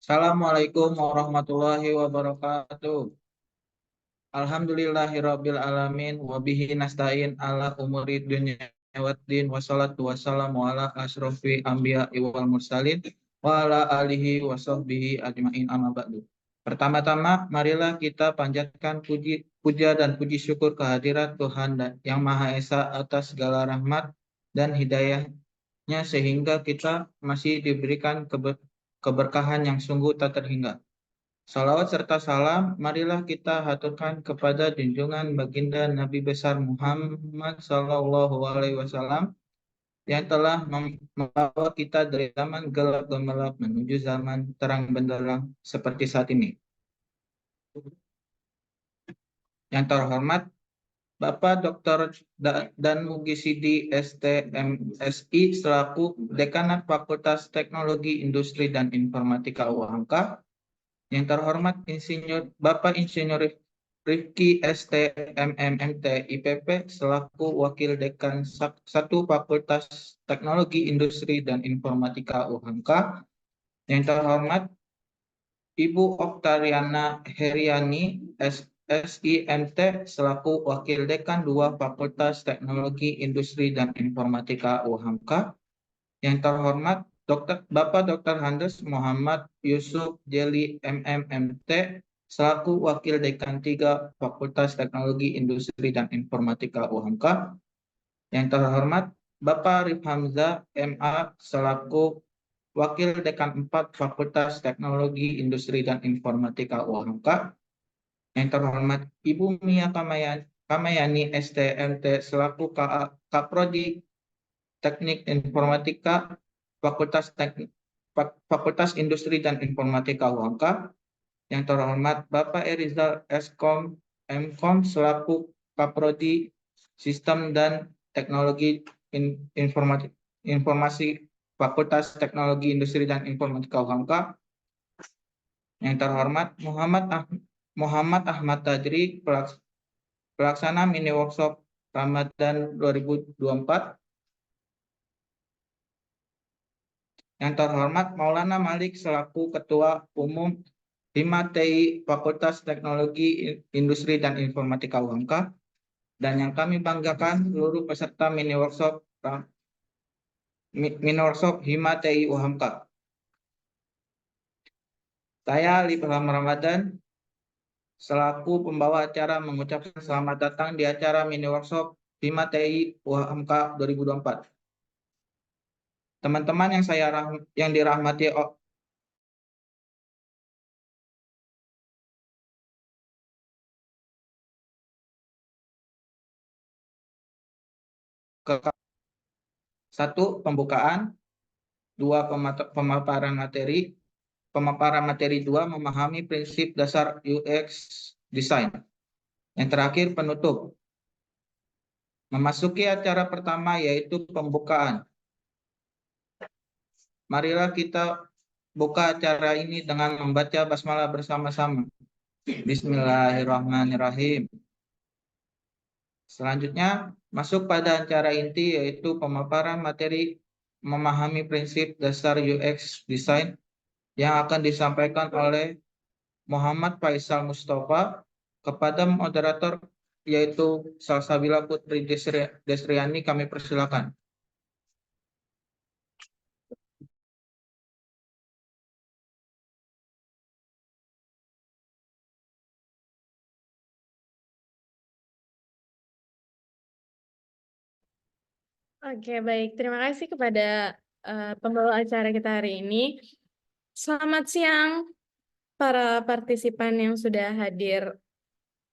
Assalamualaikum warahmatullahi wabarakatuh. Alhamdulillahirabbil alamin wa bihi nasta'in ala umuri dunya waddin wassalatu wassalamu ala asrofi anbiya wal mursalin wa ala alihi wa sahbihi ajmain amma ba'du. Pertama-tama marilah kita panjatkan puja dan puji syukur kehadirat Tuhan yang Maha Esa atas segala rahmat dan hidayahnya sehingga kita masih diberikan keberkahan yang sungguh tak terhingga. Salawat serta salam, marilah kita haturkan kepada junjungan baginda Nabi besar Muhammad Sallallahu Alaihi Wasallam yang telah membawa kita dari zaman gelap gemerlap menuju zaman terang benderang seperti saat ini. Yang terhormat Bapak Dr. Dan Mugisidi STMSI selaku Dekanat Fakultas Teknologi Industri dan Informatika UHAMKA. Yang terhormat Bapak Insinyur Rifki STMMMT IPP selaku Wakil Dekan 1 Fakultas Teknologi Industri dan Informatika UHAMKA. Yang terhormat Ibu Oktariana Heriani SIMT selaku Wakil Dekan 2 Fakultas Teknologi Industri dan Informatika UHAMKA. Yang terhormat Bapak Dr. Handes Muhammad Yusuf Jeli MMMT selaku Wakil Dekan 3 Fakultas Teknologi Industri dan Informatika UHAMKA. Yang terhormat Bapak Arif Hamzah MA selaku Wakil Dekan 4 Fakultas Teknologi Industri dan Informatika UHAMKA. Yang terhormat Ibu Mia Kamayani STMT selaku Kaprodi Teknik Informatika Fakultas Industri dan Informatika UHAMKA. Yang terhormat Bapak Erizal Eskom Mkom selaku Kaprodi Sistem dan Teknologi Informasi Fakultas Teknologi Industri dan Informatika UHAMKA. Yang terhormat Muhammad Ahmad Tajri pelaksana mini workshop Ramadan 2024. Yang terhormat Maulana Malik selaku Ketua Umum Hima-TI Fakultas Teknologi Industri dan Informatika UHAMKA. Dan yang kami banggakan seluruh peserta mini workshop Hima-TI UHAMKA. Saya Ilham Ramadan selaku pembawa acara mengucapkan selamat datang di acara mini workshop Hima-TI UHAMKA 2024. Teman-teman yang dirahmati satu pembukaan, 2 pemaparan materi, 2 memahami prinsip dasar UX design. Yang terakhir penutup. Memasuki acara pertama yaitu pembukaan. Marilah kita buka acara ini dengan membaca basmalah bersama-sama. Bismillahirrahmanirrahim. Selanjutnya masuk pada acara inti yaitu pemaparan materi memahami prinsip dasar UX design yang akan disampaikan oleh Muhammad Faisal Mustafa kepada moderator yaitu Salsabila Putri Desriani, kami persilakan. Oke, baik. Terima kasih kepada pembawa acara kita hari ini. Selamat siang para partisipan yang sudah hadir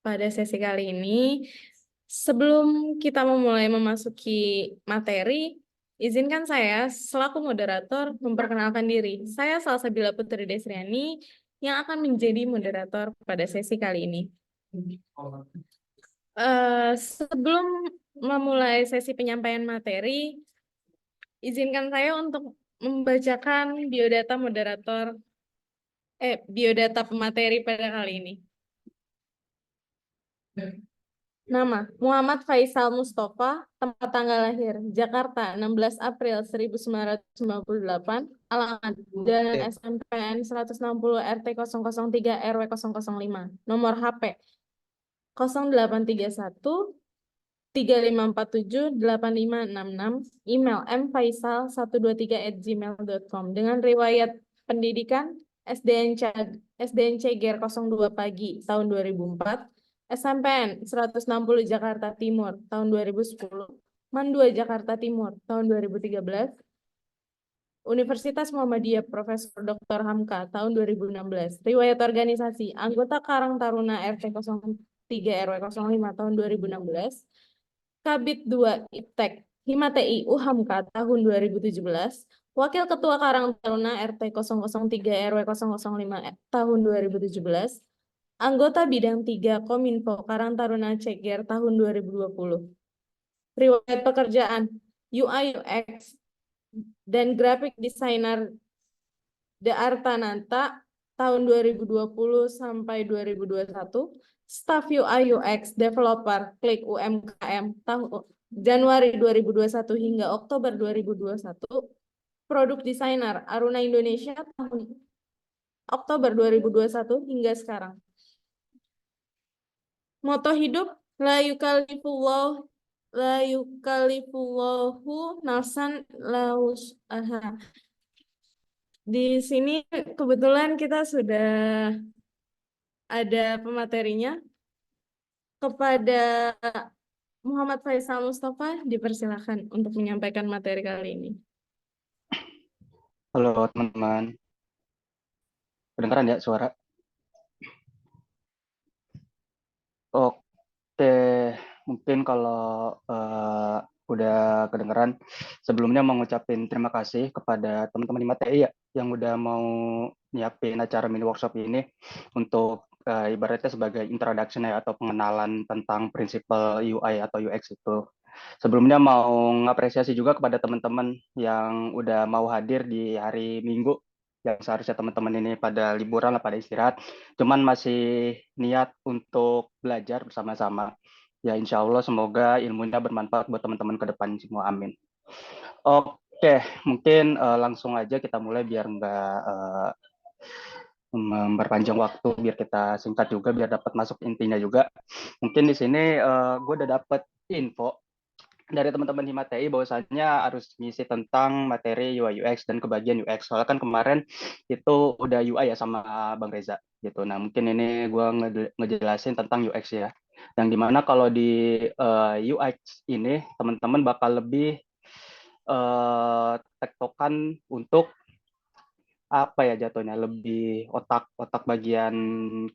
pada sesi kali ini. Sebelum kita memulai memasuki materi, izinkan saya selaku moderator memperkenalkan diri. Saya Salsabila Putri Desriani yang akan menjadi moderator pada sesi kali ini. Sebelum memulai sesi penyampaian materi, izinkan saya untuk membacakan biodata pemateri pada kali ini. Nama, Muhammad Faisal Mustafa, tempat tanggal lahir, Jakarta, 16 April 1998, alamat, Jalan Oke. SMPN 160 RT 003 RW 005, nomor HP 0831 3547 8566, email mfaisal123@gmail.com, dengan riwayat pendidikan SDN Ceger 02 pagi tahun 2004, SMPN 160 Jakarta Timur tahun 2010, MAN 2 Jakarta Timur tahun 2013, Universitas Muhammadiyah Profesor Dr. Hamka tahun 2016. Riwayat organisasi anggota Karang Taruna RT 03 RW 05 tahun 2016. Kabit 2 Iptek Himatei Uhamka tahun 2017. Wakil Ketua Karang Taruna RT 003 RW 005 tahun 2017. Anggota Bidang 3 Kominfo Karang Taruna Ceger tahun 2020. Riwayat pekerjaan UI UX dan graphic designer The Artananta tahun 2020 sampai 2021, staf UI UX developer Klik UMKM tahun Januari 2021 hingga Oktober 2021, produk desainer Aruna Indonesia tahun Oktober 2021 hingga sekarang. Moto hidup la yukallifullahu nafsan aha. Di sini kebetulan kita sudah ada pematerinya. Kepada Muhammad Faisal Mustafa, dipersilakan untuk menyampaikan materi kali ini. Halo teman-teman, kedengaran ya suara? Oke, mungkin kalau udah kedengeran, sebelumnya mau ngucapin terima kasih kepada teman-teman di MATEI ya, yang udah mau nyiapin acara mini workshop ini untuk ibaratnya sebagai introduction ya, atau pengenalan tentang prinsipal UI atau UX itu. Sebelumnya mau ngapresiasi juga kepada teman-teman yang udah mau hadir di hari Minggu, yang seharusnya teman-teman ini pada liburan lah, pada istirahat, cuman masih niat untuk belajar bersama-sama. Ya insya Allah semoga ilmunya bermanfaat buat teman-teman ke depan semua, amin. Oke, mungkin langsung aja kita mulai biar nggak memperpanjang waktu, biar kita singkat juga, biar dapat masuk intinya juga. Mungkin di sini gue udah dapat info dari teman-teman Himatei bahwasanya harus ngisi tentang materi UI UX dan kebagian UX. Soalnya kan kemarin itu udah UI ya sama Bang Reza gitu. Nah, mungkin ini gue ngejelasin tentang UX ya. Yang dimana kalau di UX ini teman-teman bakal lebih tektokan untuk apa ya jatuhnya, lebih otak bagian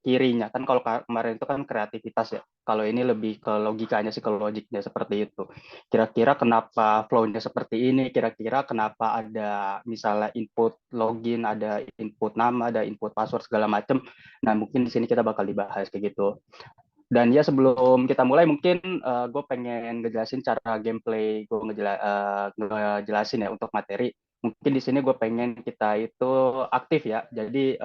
kirinya kan. Kalau kemarin itu kan kreativitas ya, kalau ini lebih ke logikanya sih, ke logiknya seperti itu. Kira-kira kenapa flow-nya seperti ini, kira-kira kenapa ada misalnya input login, ada input nama, ada input password segala macam. Nah mungkin di sini kita bakal dibahas kayak gitu. Dan ya sebelum kita mulai mungkin gue pengen ngejelasin cara gameplay gue ngejelasin ya untuk materi. Mungkin di sini gue pengen kita itu aktif ya. Jadi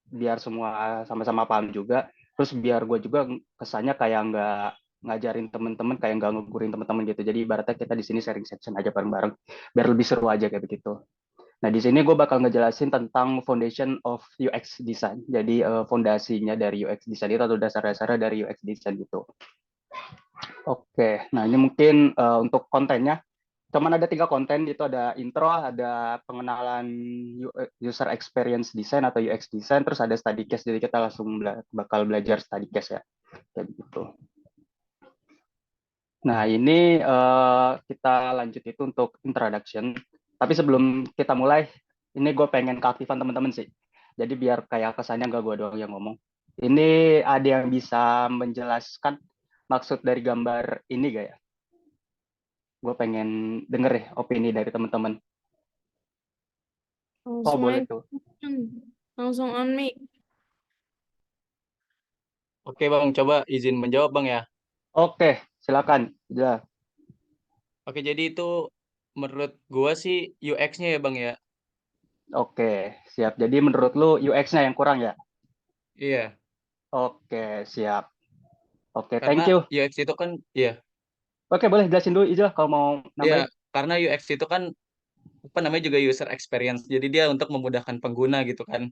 biar semua sama-sama paham juga. Terus biar gue juga kesannya kayak nggak ngajarin teman-teman, kayak nggak ngegurin teman-teman gitu. Jadi ibaratnya kita di sini sharing section aja bareng-bareng. Biar lebih seru aja kayak begitu. Nah, di sini gue bakal ngejelasin tentang foundation of UX design. Jadi fondasinya dari UX design itu, atau dasar-dasarnya dari UX design gitu. Oke, nah ini mungkin untuk kontennya. Cuman ada 3 konten, itu ada intro, ada pengenalan user experience design atau UX design, terus ada study case. Jadi kita langsung bakal belajar study case ya. Kayak gitu. Nah, ini kita lanjut itu untuk introduction. Tapi sebelum kita mulai, ini gue pengen keaktifan teman-teman sih. Jadi biar kayak kesannya nggak gue doang yang ngomong. Ini ada yang bisa menjelaskan maksud dari gambar ini gak ya? Gue pengen denger ya opini dari teman-teman. Oh Langsung boleh aja, tuh. langsung on mic. Oke Bang, coba izin menjawab Bang ya. Oke, silakan. Ya. Oke, jadi itu menurut gua sih UX-nya ya Bang ya. Oke, siap. Jadi menurut lu UX-nya yang kurang ya? Iya. Oke, siap. Oke, thank Karena you. UX itu kan, ya, Oke, boleh jelasin dulu Ijal kalau mau nambahin. ya, karena UX itu kan apa namanya juga user experience. Jadi dia untuk memudahkan pengguna gitu kan.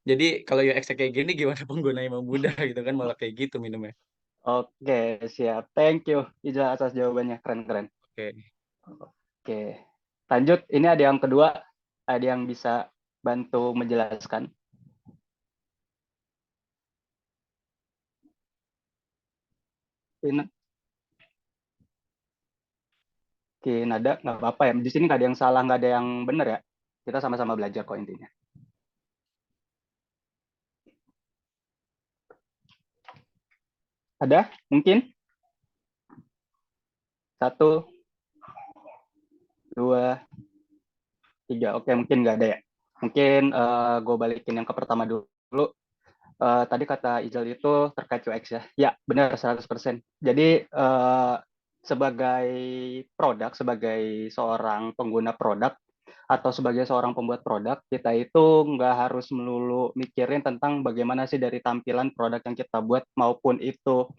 Jadi kalau UX kayak gini gimana penggunanya mau mudah gitu kan malah kayak gitu minumnya. Oke, siap. Thank you Ijal atas jawabannya. Keren-keren. Oke. Oke. Lanjut, ini ada yang kedua. Ada yang bisa bantu menjelaskan? Ini Oke, nada nggak apa-apa ya. Di sini nggak ada yang salah, nggak ada yang benar ya. Kita sama-sama belajar kok intinya. Ada? Mungkin? 1, 2, 3. Oke, mungkin nggak ada ya. Mungkin gue balikin yang ke pertama dulu. Tadi kata Ijal itu terkait UX ya. Ya, benar 100%. Jadi sebagai produk, sebagai seorang pengguna produk, atau sebagai seorang pembuat produk, kita itu nggak harus melulu mikirin tentang bagaimana sih dari tampilan produk yang kita buat, maupun itu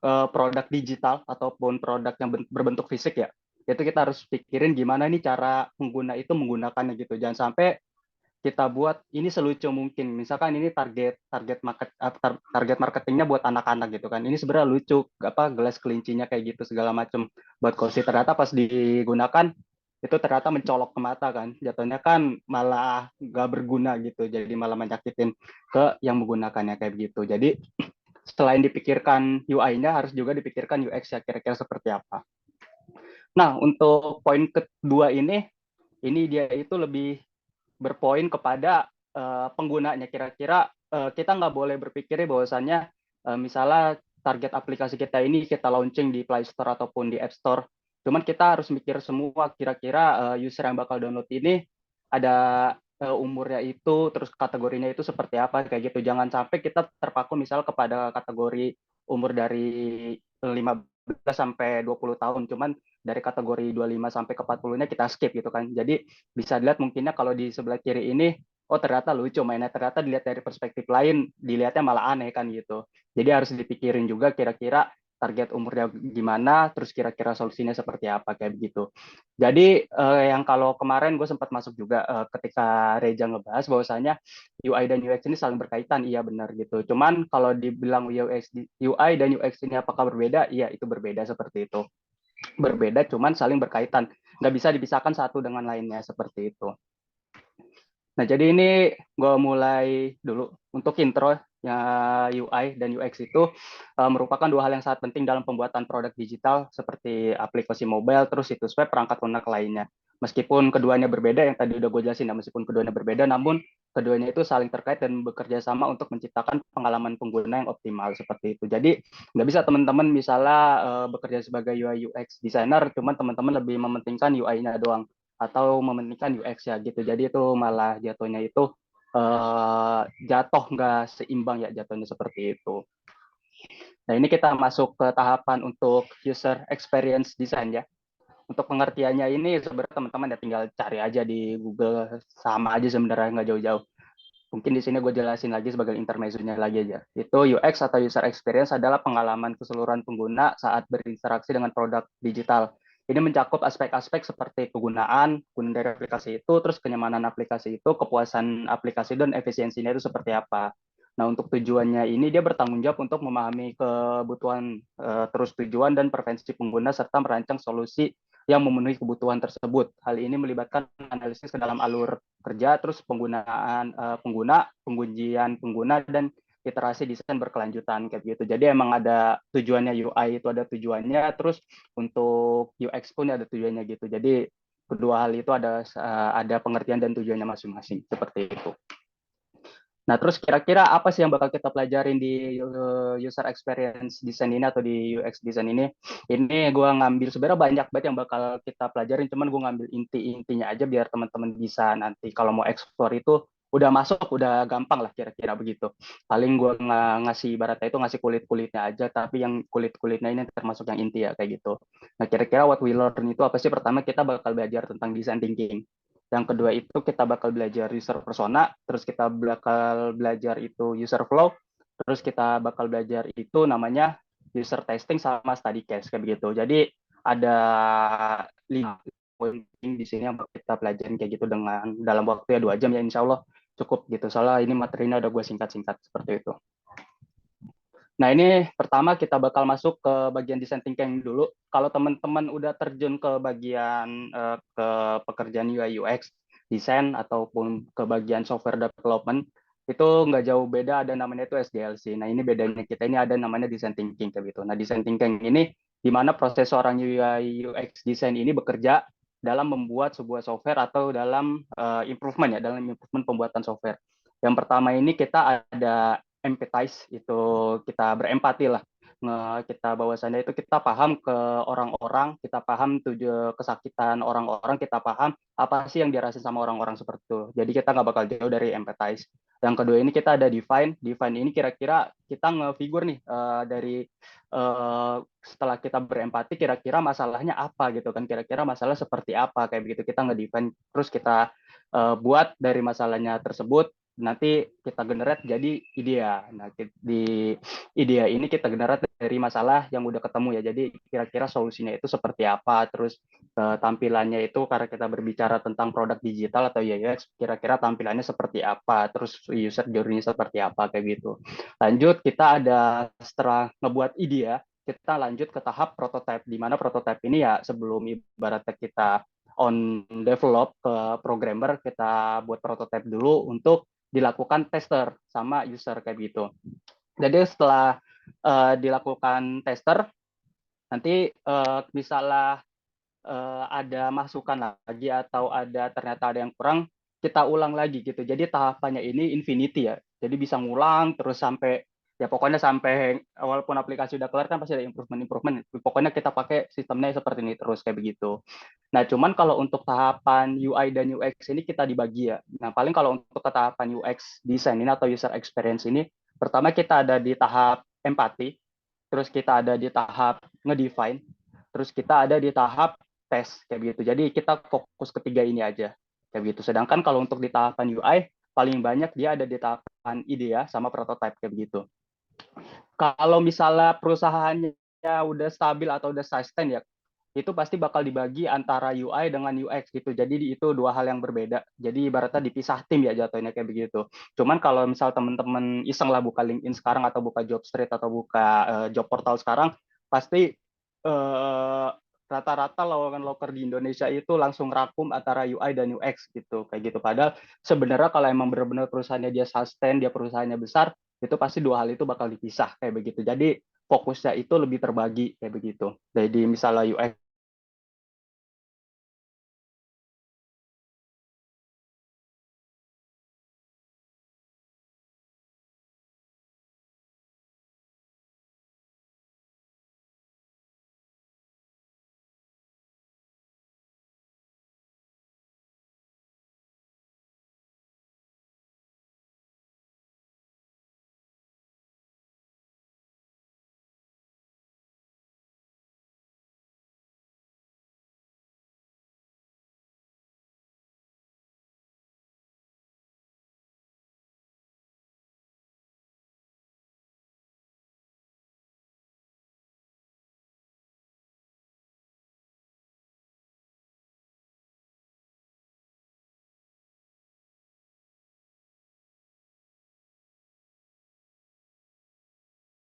produk digital ataupun produk yang berbentuk fisik ya. Itu kita harus pikirin gimana nih cara pengguna itu menggunakannya gitu. Jangan sampai kita buat ini selucu mungkin. Misalkan ini target marketingnya buat anak-anak gitu kan. Ini sebenarnya lucu, apa gelas kelincinya kayak gitu segala macam buat kursi. Ternyata pas digunakan itu ternyata mencolok ke mata kan. Jatuhnya kan malah nggak berguna gitu. Jadi malah menyakitin ke yang menggunakannya kayak begitu. Jadi selain dipikirkan UI-nya harus juga dipikirkan UX ya kira-kira seperti apa. Nah, untuk poin kedua ini dia itu lebih berpoin kepada penggunanya. Kira-kira kita nggak boleh berpikir bahwasannya misalnya target aplikasi kita ini kita launching di Play Store ataupun di App Store. Cuman kita harus mikir semua kira-kira user yang bakal download ini ada umurnya itu, terus kategorinya itu seperti apa kayak gitu. Jangan sampai kita terpaku misal kepada kategori umur dari 15 sampai 20 tahun. Cuman dari kategori 25 sampai ke 40-nya kita skip gitu kan. Jadi bisa dilihat mungkinnya kalau di sebelah kiri ini, oh ternyata lucu mainnya, ternyata dilihat dari perspektif lain, dilihatnya malah aneh kan gitu. Jadi harus dipikirin juga kira-kira target umurnya gimana, terus kira-kira solusinya seperti apa kayak begitu. Jadi yang kalau kemarin gue sempat masuk juga ketika Reja ngebahas bahwasanya UI dan UX ini saling berkaitan, iya benar gitu. Cuman kalau dibilang UI dan UX ini apakah berbeda? Iya itu berbeda seperti itu. Berbeda, cuman saling berkaitan. Nggak bisa dipisahkan satu dengan lainnya seperti itu. Nah, jadi ini gue mulai dulu untuk intro ya. UI dan UX itu merupakan dua hal yang sangat penting dalam pembuatan produk digital seperti aplikasi mobile, terus situs web, perangkat lunak lainnya. Meskipun keduanya berbeda, yang tadi udah gue jelasin, meskipun keduanya berbeda, namun keduanya itu saling terkait dan bekerja sama untuk menciptakan pengalaman pengguna yang optimal seperti itu. Jadi nggak bisa teman-teman misalnya bekerja sebagai UI UX designer, cuman teman-teman lebih mementingkan UI-nya doang atau mementingkan UX ya gitu. Jadi itu malah jatuhnya itu jatuh nggak seimbang ya jatuhnya seperti itu. Nah ini kita masuk ke tahapan untuk user experience design ya. Untuk pengertiannya ini sebenarnya teman-teman ya tinggal cari aja di Google, sama aja sebenarnya nggak jauh-jauh. Mungkin di sini gue jelasin lagi sebagai intermezzonya lagi aja. Itu UX atau user experience adalah pengalaman keseluruhan pengguna saat berinteraksi dengan produk digital. Ini mencakup aspek-aspek seperti kegunaan dari aplikasi itu, terus kenyamanan aplikasi itu, kepuasan aplikasi, dan efisiensinya itu seperti apa. Nah, untuk tujuannya ini dia bertanggung jawab untuk memahami kebutuhan terus tujuan dan preferensi pengguna serta merancang solusi yang memenuhi kebutuhan tersebut. Hal ini melibatkan analisis ke dalam alur kerja, terus penggunaan pengguna, pengujian pengguna, dan iterasi desain berkelanjutan kayak gitu. Jadi emang ada tujuannya. UI itu ada tujuannya, terus untuk UX pun ada tujuannya gitu. Jadi kedua hal itu ada pengertian dan tujuannya masing-masing seperti itu. Nah, terus kira-kira apa sih yang bakal kita pelajarin di user experience design ini atau di UX design ini? Ini gue ngambil sebenarnya banyak banget yang bakal kita pelajarin, cuman gue ngambil inti-intinya aja biar teman-teman bisa nanti kalau mau explore itu udah masuk, udah gampang lah kira-kira begitu. Paling gue ngasih ibaratnya itu ngasih kulit-kulitnya aja, tapi yang kulit-kulitnya ini termasuk yang inti ya kayak gitu. Nah, kira-kira what we learn itu apa sih? Pertama kita bakal belajar tentang design thinking. Yang kedua itu kita bakal belajar user persona, terus kita bakal belajar itu user flow, terus kita bakal belajar itu namanya user testing sama study case kayak begitu. Jadi ada 5 poin penting di sini yang kita pelajarin kayak gitu dengan dalam waktu ya 2 jam ya insya Allah cukup gitu. Soalnya ini materinya udah gue singkat-singkat seperti itu. Nah ini pertama kita bakal masuk ke bagian design thinking dulu. Kalau teman-teman udah terjun ke bagian ke pekerjaan UI UX desain ataupun ke bagian software development itu nggak jauh beda, ada namanya itu SDLC. Nah ini bedanya kita ini ada namanya design thinking kayak gitu. Nah design thinking ini di mana proses seorang UI UX desain ini bekerja dalam membuat sebuah software atau dalam improvement ya, dalam improvement pembuatan software. Yang pertama ini kita ada empathize, itu kita berempati lah, kita bahwasannya itu kita paham ke orang-orang, kita paham kesakitan orang-orang, kita paham apa sih yang dirasain sama orang-orang seperti itu. Jadi kita nggak bakal jauh dari empathize. Yang kedua ini kita ada define ini kira-kira kita ngefigur nih dari setelah kita berempati kira-kira masalahnya apa gitu kan, kira-kira masalah seperti apa kayak begitu, kita ngedefine terus kita buat dari masalahnya tersebut nanti kita generate jadi idea. Nah, di idea ini kita generate dari masalah yang udah ketemu ya. Jadi kira-kira solusinya itu seperti apa, terus tampilannya itu karena kita berbicara tentang produk digital atau UX, kira-kira tampilannya seperti apa, terus user journey seperti apa kayak gitu. Lanjut kita ada setelah ngebuat idea, kita lanjut ke tahap prototype, di mana prototype ini ya sebelum ibaratnya kita on develop ke programmer, kita buat prototype dulu untuk dilakukan tester sama user kayak gitu. Jadi setelah dilakukan tester, nanti misalnya ada masukan lagi atau ternyata ada yang kurang, kita ulang lagi gitu. Jadi tahapannya ini infinity ya. Jadi bisa ngulang terus sampai ya pokoknya sampai walaupun aplikasi udah kelar kan pasti ada improvement. Pokoknya kita pakai sistemnya seperti ini terus kayak begitu. Nah, cuman kalau untuk tahapan UI dan UX ini kita dibagi ya. Nah, paling kalau untuk ke tahapan UX design ini atau user experience ini, pertama kita ada di tahap empati, terus kita ada di tahap ngedefine, terus kita ada di tahap tes kayak begitu. Jadi kita fokus ketiga ini aja kayak begitu. Sedangkan kalau untuk di tahapan UI paling banyak dia ada di tahapan idea sama prototype kayak begitu. Kalau misalnya perusahaannya udah stabil atau udah sustain ya, itu pasti bakal dibagi antara UI dengan UX gitu. Jadi itu dua hal yang berbeda. Jadi ibaratnya dipisah tim ya jatuhnya kayak begitu. Cuman kalau misal teman-teman iseng lah buka LinkedIn sekarang atau buka Jobstreet atau buka job portal sekarang, pasti rata-rata lowongan loker di Indonesia itu langsung rakum antara UI dan UX gitu kayak gitu. Padahal sebenarnya kalau emang benar-benar perusahaannya dia sustain, dia perusahaannya besar, itu pasti dua hal itu bakal dipisah kayak begitu. Jadi fokusnya itu lebih terbagi kayak begitu. Jadi misalnya UX